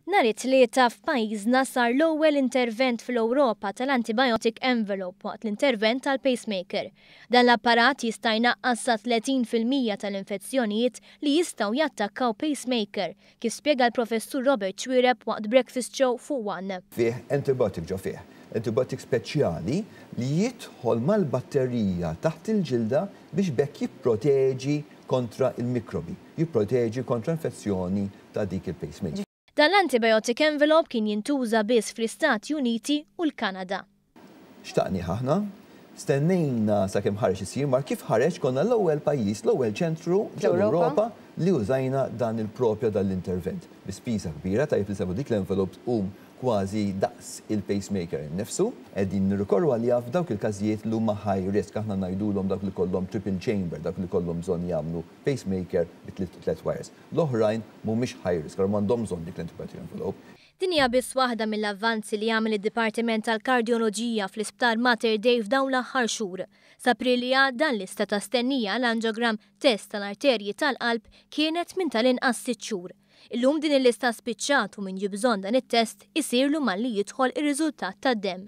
Nhar it-tlieta f'pajjiżna sar l-ewwel intervent fl-Ewropa tal-antibiotic envelope waqt l-intervent tal-pacemaker. Dan l-apparat jista' jnaqqas sa 30% tal-infezzjonijiet li jistgħu jattakkaw pacemaker, kif spjega l-professur Robert Xwireb waqt breakfast show fuq One. Fih antibiotic ġo fih. Antibiotic speċjali li jidħol mal-batterija taħt il-ġilda biex bekk jipproteġi kontra il-mikrobi, jipproteġi kontra infezzjoni ta' dik il-pacemaker. Dan l-antibiotic envelope kien jintuża biss fl-Istati Uniti u l-Kanada. Xtaqni ħafna, stennejna sakemm ħareġ isir, ma kif ħareġ konna l-ewwel pajjiż, l-ewwel ċentru fl-Ewropa li użajna dan il-propja dal-intervent. Bi spiża kbira tajjeb li sabu dik l-envelope tqum kważi daqs il-pacemaker innifsu, qegħdin nirrikorru għalija f'dawk il-każijiet li huma high risk, aħna ngħidulhom dawk li kollhom triple chamber, dawk li kollhom bżonn jagħmlu pacemaker bi tliet wires. L-oħrajn mhumiex high risk, għal m'għandhom bżonn dik l-antibiotic envelope. Din hija biss waħda mill-avvanzi li għamel id-Dipartiment tal-Kardjoloġija fl-isptar Mater Dei f'dawn l-aħħar xhur. S'April li għadda l-lista ta' stennija l-angiogram test tal-arterji tal-qalb kienet minn tal-inqas 6 xhur. Illum din il-lista spiċċat u min jibżon dan it-test isirlu malli jidħol ir-riżultat tad-demm.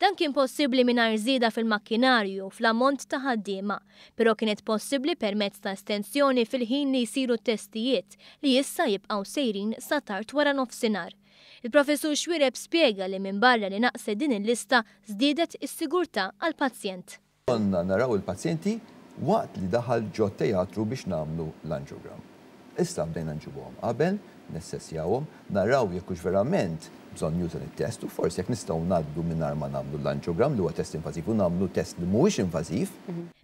Dan kien possibbli mingħajr żieda fil-makkinarju u fl-ammont ta' ħaddiema, però kienet possibbli permezz ta' estensjoni fil-ħin li jsiru t-testijiet li issa jibqgħu sejrin sa tard wara nofsinhar. Il-professur Xwireb spjega li minn barra li naqset din il-lista żdiedet is-sigurtà għall-pazjent. Konna naraw il-pazjenti waqt li daħal ġo teatru biex nagħmlu l-angiogram. Issa bdejna nġibuhom qabel, nessessjawhom, naraw jekk hux verament bżonn juża it-test u forsi jekk nistgħu ngħaddu mingħajr ma nagħmlu l-angiogram li huwa test invażiv u nagħmlu test li mhuwiex invażiv.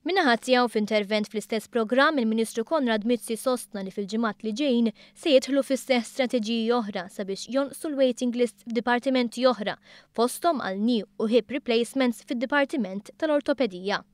Min-naħa tiegħu f'intervent fl-istess programm il-Ministru Konrad Mizzi sostna li fil-ġimgħat li ġejjin se jidħlu fis-seħħ strateġiji oħra sabiex jonqsu l-waiting list f'dipartimenti oħra fosthom għal knee u hip replacements fid-Dipartiment tal-Ortopedija.